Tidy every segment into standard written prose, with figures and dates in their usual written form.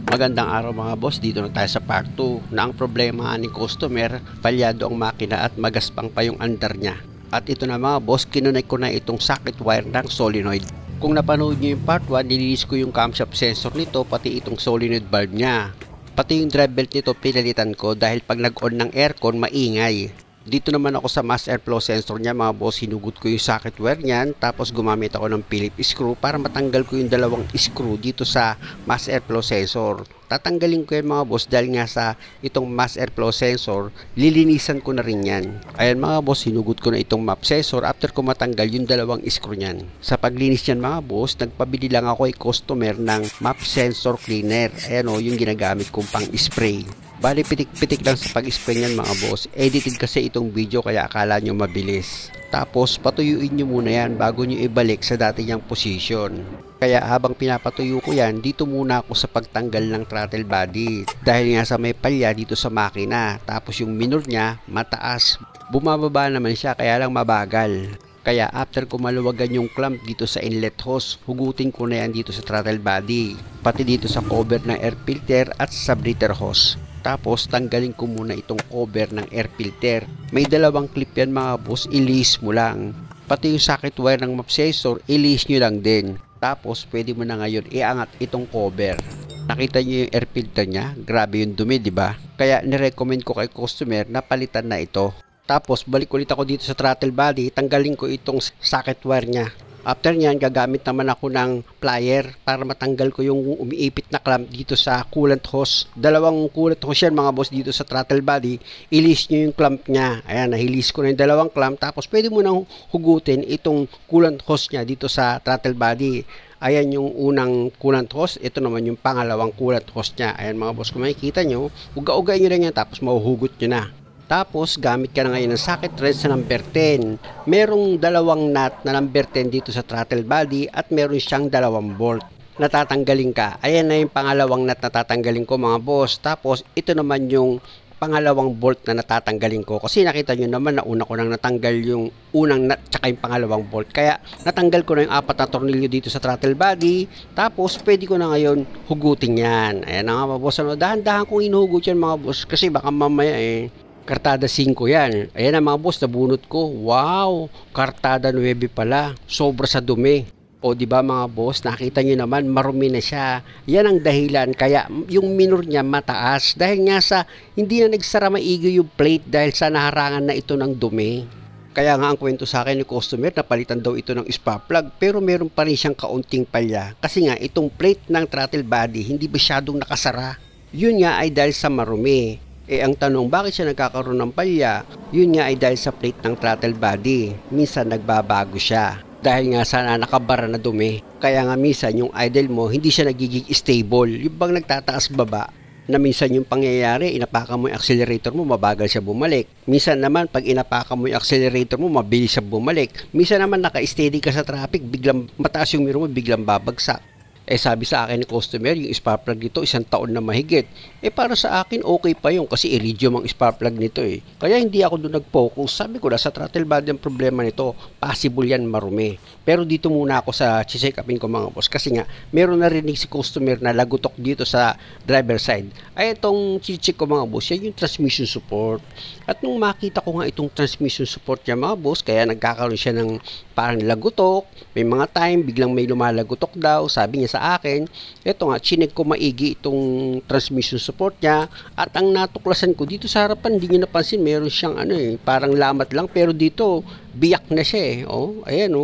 Magandang araw mga boss, dito na tayo sa part 2 na ang problema ng customer, palyado ang makina at magaspang pa yung andar niya. At ito na mga boss, kinonect ko na itong socket wire ng solenoid. Kung napanood nyo yung part 1, nilinis ko yung camshaft sensor nito pati itong solenoid valve niya. Pati yung drive belt nito pinalitan ko dahil pag nag-on ng aircon maingay. Dito naman ako sa mass airflow sensor niya mga boss, hinugot ko yung socket wire niyan tapos gumamit ako ng Phillips screw para matanggal ko yung dalawang screw dito sa mass airflow sensor. Tatanggalin ko yan mga boss dahil nga sa itong mass airflow sensor, lilinisan ko na rin yan. Ayan mga boss, hinugot ko na itong map sensor after ko matanggal yung dalawang screw niyan. Sa paglinis niyan mga boss, nagpabili lang ako ay customer ng map sensor cleaner. Ayan o, yung ginagamit kong pang spray. Bali pitik-pitik lang sa pag-spray niyan mga boss. Edited kasi itong video kaya akala nyo mabilis. Tapos patuyuin nyo muna yan bago nyo ibalik sa dati niyang position. Kaya habang pinapatuyo ko yan, dito muna ako sa pagtanggal ng throttle body. Dahil nga sa may palya dito sa makina. Tapos yung minor niya mataas. Bumababa naman siya kaya lang mabagal. Kaya after ko maluwagan yung clamp dito sa inlet hose, hugutin ko na yan dito sa throttle body. Pati dito sa cover ng air filter at sa breather hose. Tapos tanggalin ko muna itong cover ng air filter. May dalawang clip yan mga boss, ilihis mo lang. Pati yung socket wire ng map sensor, ilihis nyo lang din. Tapos pwede mo na ngayon iangat itong cover. Nakita nyo yung air filter nya? Grabe yung dumi, di ba? Kaya nirecommend ko kay customer na palitan na ito. Tapos balik ulit ako dito sa throttle body, tanggalin ko itong socket wire nya. After nyan, gagamit naman ako ng plier para matanggal ko yung umiipit na clamp dito sa coolant hose. Dalawang coolant hose yan mga boss dito sa throttle body. Ilis nyo yung clamp nya. Ayan, nahilis ko na yung dalawang clamp. Tapos pwede mo nang hugutin itong coolant hose nya dito sa throttle body. Ayan yung unang coolant hose. Ito naman yung pangalawang coolant hose nya. Ayan mga boss, kung makikita nyo, uga-ugain nyo lang yan tapos mahuhugot nyo na. Tapos, gamit ka na ngayon ng socket wrench sa number 10. Merong dalawang nut na number 10 dito sa throttle body at meron siyang dalawang bolt. Natatanggalin ka. Ayan na yung pangalawang nut na tatanggalin ko mga boss. Tapos, ito naman yung pangalawang bolt na natatanggalin ko. Kasi nakita nyo naman na una ko nang natanggal yung unang nut tsaka yung pangalawang bolt. Kaya, natanggal ko na yung 4 na tornilyo dito sa throttle body. Tapos, pwede ko na ngayon hugutin yan. Ayan na nga mga boss. Dahan-dahan kong inuhugot yan mga boss. Kasi baka mamaya kartada 5 yan. Ayan na mga boss, nabunot ko. Wow! Kartada 9 pala. Sobra sa dumi. O di ba mga boss, nakita nyo naman, marumi na siya. Yan ang dahilan. Kaya yung minor niya mataas. Dahil nga sa hindi na nagsara maigi yung plate dahil sa naharangan na ito ng dumi. Kaya nga ang kwento sa akin ni customer, napalitan daw ito ng spark plug. Pero meron pa rin siyang kaunting palya. Kasi nga itong plate ng throttle body, hindi masyadong nakasara. Yun nga ay dahil sa marumi. Ang tanong, bakit siya nagkakaroon ng palya? Yun nga ay dahil sa plate ng throttle body. Minsan nagbabago siya. Dahil nga sana nakabara na dumi. Kaya nga minsan yung idle mo, hindi siya nagiging stable. Yung bang nagtataas baba, na minsan yung pangyayari, inapakan mo yung accelerator mo, mabagal siya bumalik. Minsan naman, pag inapakan mo yung accelerator mo, mabilis siya bumalik. Minsan naman, naka-steady ka sa traffic, biglang mataas yung mirror mo, biglang babagsak. Sabi sa akin ni customer, yung spark plug nito 1 taon na mahigit. Para sa akin okay pa yun kasi iridium ang spark plug nito Kaya hindi ako doon nag-focus. Sabi ko na sa throttle body ang problema nito, possible yan marumi. Pero dito muna ako sa check upin ko mga boss kasi nga meron narinig si customer na lagutok dito sa driver side. Itong check ko mga boss, yan yung transmission support. At nung makita ko nga itong transmission support niya mga boss, kaya nagkakaroon siya ng parang lagutok. May mga time biglang may lumalagutok daw. Sabi niya sa akin, eto nga, chinek ko maigi itong transmission support niya at ang natuklasan ko dito sa harapan, hindi nyo napansin, meron siyang parang lamat lang pero dito, biyak na siya ayan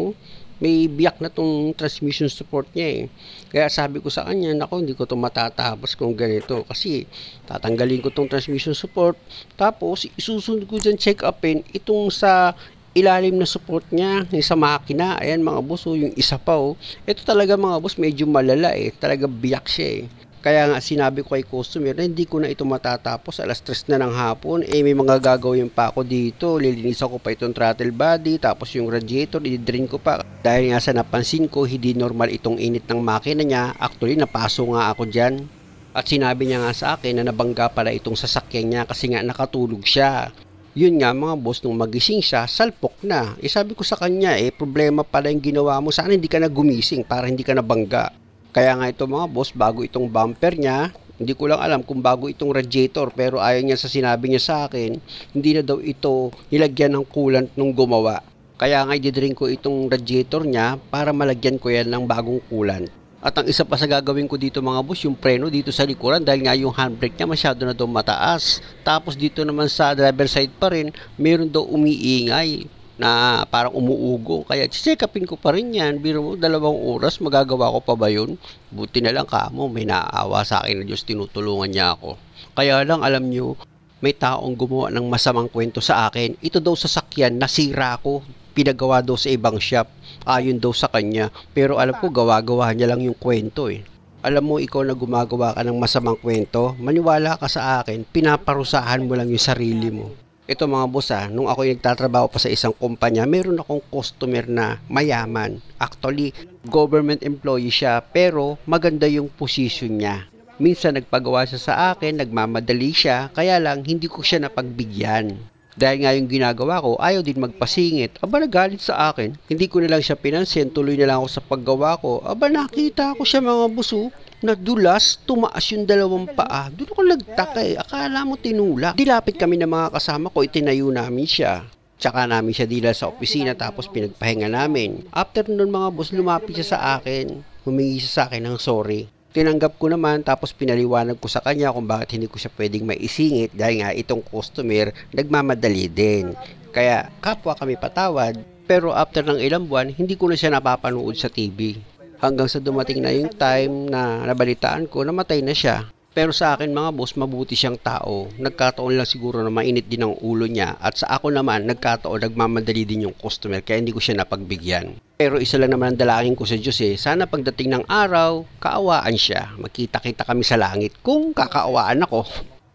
may biyak na tong transmission support niya Kaya sabi ko sa kanya, nako, hindi ko to matatapos kung ganito kasi tatanggalin ko tong transmission support tapos isusunod ko dyan check upin itong sa ilalim na support niya sa makina. Ayan mga boss, yung isa pa ito talaga mga boss medyo malala talaga biyak siya Kaya nga sinabi ko kay customer na hindi ko na ito matatapos, alas 3 na ng hapon may mga gagawin pa ako dito, lilinisan ko pa itong throttle body, tapos yung radiator i-drain ko pa dahil nga sa napansin ko hindi normal itong init ng makina niya. Actually napaso nga ako dyan at sinabi niya nga sa akin na nabangga pala itong sasakyan niya kasi nga nakatulog siya. Yun nga mga boss, nung magising siya, salpok na. Sabi ko sa kanya, problema pala yung ginawa mo. Sana hindi ka na gumising para hindi ka nabangga. Kaya nga ito mga boss, bago itong bumper niya, Hindi ko lang alam kung bago itong radiator, pero ayon niya sa sinabi niya sa akin, hindi na daw ito nilagyan ng coolant nung gumawa. Kaya nga i-drink ko itong radiator niya para malagyan ko yan ng bagong coolant. At ang isa pa sa gagawin ko dito mga boss, yung preno dito sa likuran dahil nga yung handbrake niya masyado na daw mataas. Tapos dito naman sa driver side pa rin, meron daw umiingay na parang umuugo. Kaya check upin ko pa rin yan. Biro mo, 2 oras, magagawa ko pa ba yun? Buti na lang kamo, may naaawa sa akin na Diyos, tinutulungan niya ako. Kaya lang alam nyo, may taong gumawa ng masamang kwento sa akin. Ito daw sasakyan, nasira ko. Pinagawa daw sa ibang shop. Ayon daw sa kanya. Pero alam ko, gawa-gawa niya lang yung kwento eh. Alam mo, ikaw na gumagawa ka ng masamang kwento, maniwala ka sa akin, pinaparusahan mo lang yung sarili mo. Ito mga boss nung ako nagtatrabaho pa sa isang kumpanya, meron akong customer na mayaman. Actually, government employee siya, pero maganda yung position niya. Minsan nagpagawa siya sa akin, nagmamadali siya, kaya lang hindi ko siya napagbigyan. Dahil nga yung ginagawa ko, ayaw din magpasingit. Aba, nagalit sa akin. Hindi ko na lang siya pinansin, tuloy na lang ako sa paggawa ko. Aba, nakita ko siya mga buso, nadulas, tumaas yung 2 paa. Doon ako nagtaka akala mo tinula. Dilapit kami ng mga kasama ko, itinayo namin siya. Tsaka namin siya dila sa opisina tapos pinagpahinga namin. After nun mga boss, lumapit siya sa akin. Humingi siya sa akin ng sorry. Tinanggap ko naman tapos pinaliwanag ko sa kanya kung bakit hindi ko siya pwedeng maisingit dahil nga itong customer nagmamadali din. Kaya kapwa kami patawad, pero after ng ilang buwan hindi ko na siya napapanood sa TV. Hanggang sa dumating na yung time na nabalitaan ko namatay na siya. Pero sa akin mga boss, mabuti siyang tao. Nagkataon lang siguro na mainit din ang ulo niya. At sa ako naman, nagkataon nagmamadali din yung customer kaya hindi ko siya napagbigyan. Pero isa lang naman ang dalangin ko sa Diyos sana pagdating ng araw, kaawaan siya. Magkita-kita kami sa langit kung kakaawaan ako.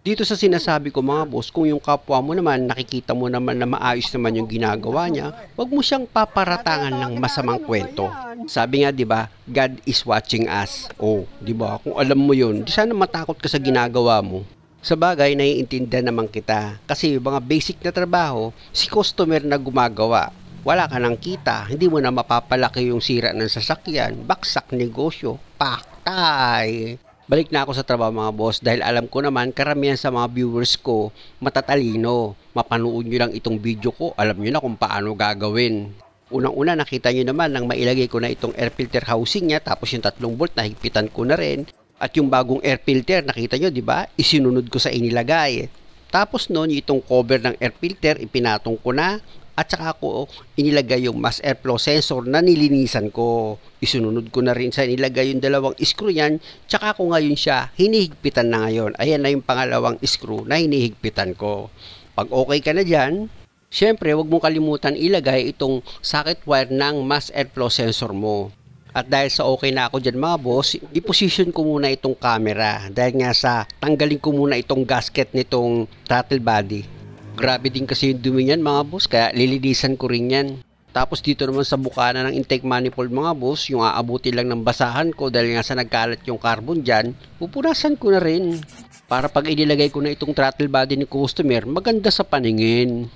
Dito sa sinasabi ko mga boss, kung yung kapwa mo naman, nakikita mo naman na maayos naman yung ginagawa niya, wag mo siyang paparatangan ng masamang kwento. Sabi nga 'di ba, God is watching us. Oh, 'di ba? Kung alam mo 'yun, di sana matakot ka sa ginagawa mo. Sa bagay, naiintindihan naman kita. Kasi yung mga basic na trabaho, si customer na gumagawa. Wala ka nang kita, hindi mo na mapapalaki yung sira ng sasakyan, baksak negosyo, paktay. Balik na ako sa trabaho mga boss dahil alam ko naman karamihan sa mga viewers ko matatalino. Mapanood nyo lang itong video ko, alam nyo na kung paano gagawin. Unang-una nakita nyo naman nang mailagay ko na itong air filter housing niya tapos yung 3 volt na higpitan ko na rin. At yung bagong air filter nakita nyo diba, isinunod ko sa inilagay. Tapos noon itong cover ng air filter ipinatong ko na. At saka ko inilagay yung mass airflow sensor na nilinisan ko. Isunod ko na rin sa inilagay yung 2 screw yan. Tsaka ko ngayon siya hinihigpitan na ngayon. Ayan na yung pangalawang screw na hinihigpitan ko. Pag okay ka na dyan, syempre wag mong kalimutan ilagay itong socket wire ng mass airflow sensor mo. At dahil sa okay na ako dyan mga boss, i-position ko muna itong camera. Dahil nga sa tanggalin ko muna itong gasket nitong throttle body. Grabe din kasi yung dumi niyan mga boss, kaya lilinisan ko rin yan. Tapos dito naman sa bukana ng intake manifold mga boss, yung aabuti lang ng basahan ko dahil nga sa nagkalat yung carbon dyan, pupunasan ko na rin. Para pag inilagay ko na itong throttle body ni customer, maganda sa paningin.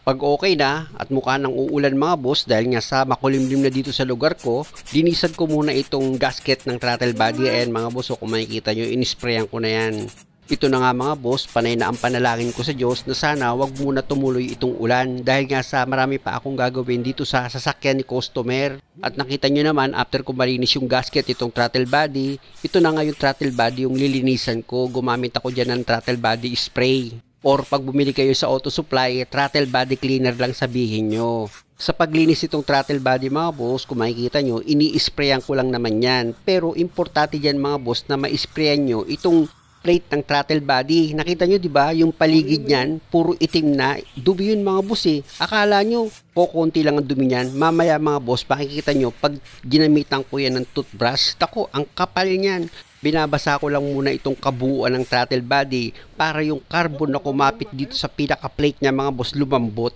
Pag okay na at mukha nang uulan mga boss dahil nga sa makulimlim na dito sa lugar ko, linisan ko muna itong gasket ng throttle body. Ayan mga boss, kung makikita nyo, inisprayan ko na yan. Ito na nga mga boss, panay na ang panalangin ko sa Diyos na sana wag muna tumuloy itong ulan dahil nga sa marami pa akong gagawin dito sa sasakyan ni customer. At nakita nyo naman after ko malinis yung gasket itong throttle body, ito na nga yung throttle body yung lilinisan ko. Gumamit ako dyan ng throttle body spray. Or pag bumili kayo sa auto supply, throttle body cleaner lang sabihin nyo. Sa paglinis itong throttle body mga boss, kung makikita nyo, ini-sprayan ko lang naman yan. Pero importante dyan mga boss na ma-sprayan nyo itong plate ng throttle body. Nakita nyo 'di ba? Yung paligid niyan, puro itim na. Dumi yun mga boss Akala nyo, konti lang ang dumi niyan. Mamaya mga boss, makikita nyo pag ginamitan ko yan ng toothbrush, tako, ang kapal niyan. Binabasa ko lang muna itong kabuuan ng throttle body para yung carbon na kumapit dito sa pinaka-plate niya mga boss lumambot.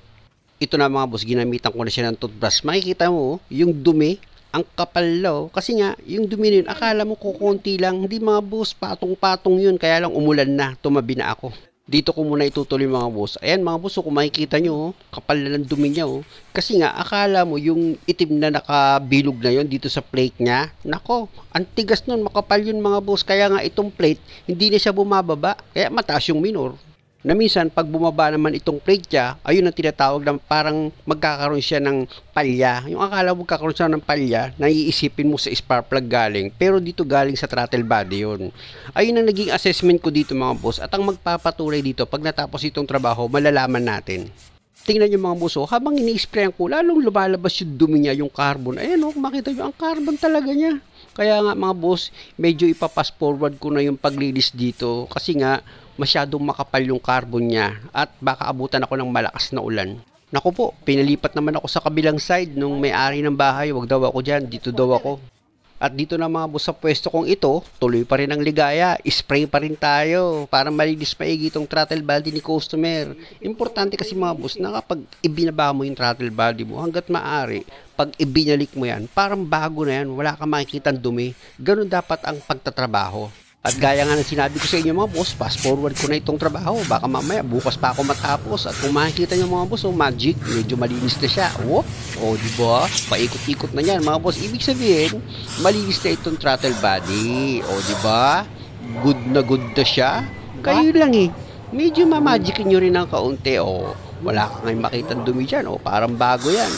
Ito na mga boss, ginamitan ko na siya ng toothbrush. Makikita mo, yung dumi, ang kapal kasi nga yung dumi yun, akala mo kukunti lang, hindi mga boss, patong-patong yun, kaya lang umulan na, tumabi na ako. Dito ko muna itutuloy mga boss. Ayan mga boss, kung makikita nyo, kapal na ng dumi niya. Kasi nga, akala mo yung itim na nakabilog na yon dito sa plate niya. Nako, ang tigas nun, makapal yun mga boss. Kaya nga itong plate, hindi na siya bumababa. Kaya mataas yung minor. Na minsan, pag bumaba naman itong plate niya, ayun ang tinatawag na parang magkakaroon siya ng palya. Yung akala mo magkakaroon siya ng palya, naiisipin mo sa spark plug galing. Pero dito galing sa throttle body yun. Ayun ang naging assessment ko dito mga boss. At ang magpapatuloy dito, pag natapos itong trabaho, malalaman natin. Tingnan nyo mga boss, habang ini-sprayan ko, lalong lumalabas yung dumi niya, yung carbon. Ayan makita nyo, ang carbon talaga niya. Kaya nga mga boss, medyo ipapass forward ko na yung paglilis dito. Kasi nga, masyadong makapal yung carbon niya at baka abutan ako ng malakas na ulan. Naku po, pinalipat naman ako sa kabilang side nung may-ari ng bahay. Wag daw ako dyan, dito daw ako. At dito na mga boss sa pwesto kong ito, tuloy pa rin ang ligaya. Spray pa rin tayo para malinis maigi itong throttle body ni customer. Importante kasi mga boss na kapag ibinaba mo yung throttle body mo hanggat maaari, pag ibinalik mo yan, parang bago na yan, wala kang makikita dumi. Ganun dapat ang pagtatrabaho. At gaya nga ng sinabi ko sa inyo mga boss, fast forward ko na itong trabaho. Baka mamaya, bukas pa ako matapos. At kung makikita nyo mga boss, magic, medyo malinis na siya. Diba? Paikot-ikot na yan mga boss. Ibig sabihin, malinis na itong throttle body. Diba? Good na siya. Kayo lang medyo mamagicin nyo rin ng kaunti. Wala kang ngayon makitang dumi dyan. Parang bago yan.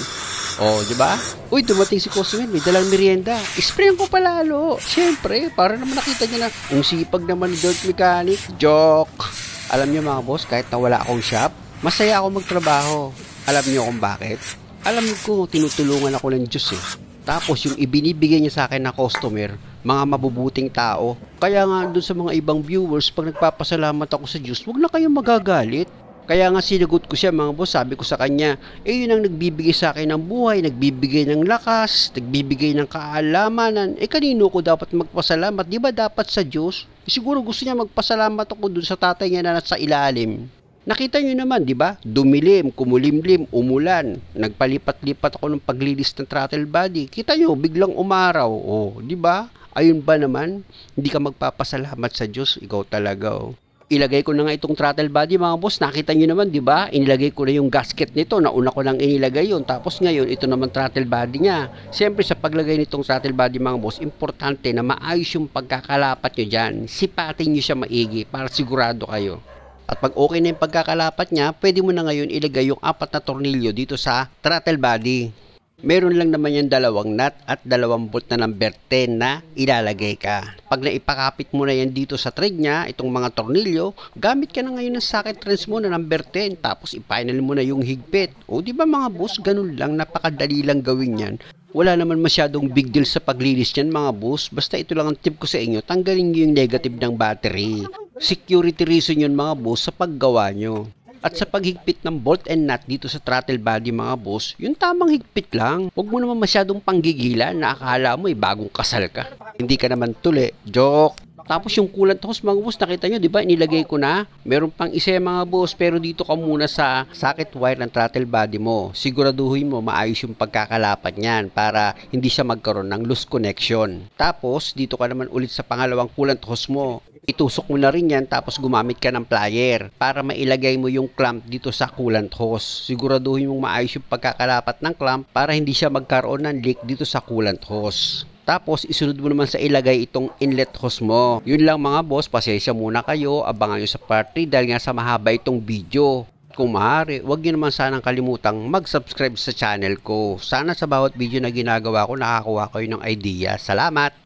Diba? Uy, dumating si customer, may dalang merienda. Isprayan ko palalo. Siyempre, para naman nakita niya na ang sipag naman ni Dirt Mechanic. Joke! Alam niyo mga boss, kahit na wala akong shop, masaya ako magtrabaho. Alam niyo kung bakit? Alam ko, tinutulungan ako ng Diyos Tapos yung ibinibigay niya sa akin na customer, mga mabubuting tao. Kaya nga doon sa mga ibang viewers, pag nagpapasalamat ako sa Diyos, huwag na kayong magagalit. Kaya nga sinagot ko siya mga boss, sabi ko sa kanya, yun ang nagbibigay sa akin ng buhay, nagbibigay ng lakas, nagbibigay ng kaalamanan. Kanino ko dapat magpasalamat? Di ba dapat sa Diyos? Siguro gusto niya magpasalamat ako dun sa tatay niya na nasa ilalim. Nakita niyo naman, di ba? Dumilim, kumulimlim, umulan. Nagpalipat-lipat ako ng paglilis ng throttle body. Kita niyo, biglang umaraw. Di ba? Ayun ba naman? Hindi ka magpapasalamat sa Diyos, ikaw talaga Ilagay ko na nga itong throttle body mga boss. Nakita nyo naman, di ba? Inilagay ko na yung gasket nito. Nauna ko lang inilagay yun. Tapos ngayon, ito naman throttle body niya. Siyempre, sa paglagay nitong throttle body mga boss, importante na maayos yung pagkakalapat nyo dyan. Sipatin nyo siya maigi para sigurado kayo. At pag okay na yung pagkakalapat niya, pwede mo na ngayon ilagay yung 4 na tornilyo dito sa throttle body. Meron lang naman yung 2 nut at 2 bolt na number 10 na ilalagay ka. Pag naipakapit mo na yan dito sa thread niya, itong mga tornilyo, gamit ka na ngayon ng socket wrench mo na number 10. Tapos i-final mo na yung higpit. Di ba mga boss, ganun lang, napakadali lang gawin yan. Wala naman masyadong big deal sa paglinis yan mga boss. Basta ito lang ang tip ko sa inyo, tanggalin nyo yung negative ng battery. Security reason yun mga boss sa paggawa nyo. At sa paghigpit ng bolt and nut dito sa throttle body mga boss, yung tamang higpit lang. Huwag mo naman masyadong panggigilan na akala mo bagong kasal ka. Hindi ka naman tuli. Joke! Tapos yung coolant hose mga boss, nakita nyo, di ba? Inilagay ko na. Meron pang isa mga boss, pero dito ka muna sa socket wire ng throttle body mo. Siguraduhin mo maayos yung pagkakalapat niyan para hindi siya magkaroon ng loose connection. Tapos, dito ka naman ulit sa pangalawang coolant hose mo. Itusok mo na rin yan tapos gumamit ka ng plier para mailagay mo yung clamp dito sa coolant hose. Siguraduhin mong maayos yung pagkakalapat ng clamp para hindi siya magkaroon ng leak dito sa coolant hose. Tapos isunod mo naman sa ilagay itong inlet hose mo. Yun lang mga boss, pasensya muna kayo, abangan nyo sa part 3 dahil nga sa mahaba itong video. Kung maaari, huwag nyo naman sanang kalimutang mag-subscribe sa channel ko. Sana sa bawat video na ginagawa ko, nakakuha kayo ng idea. Salamat!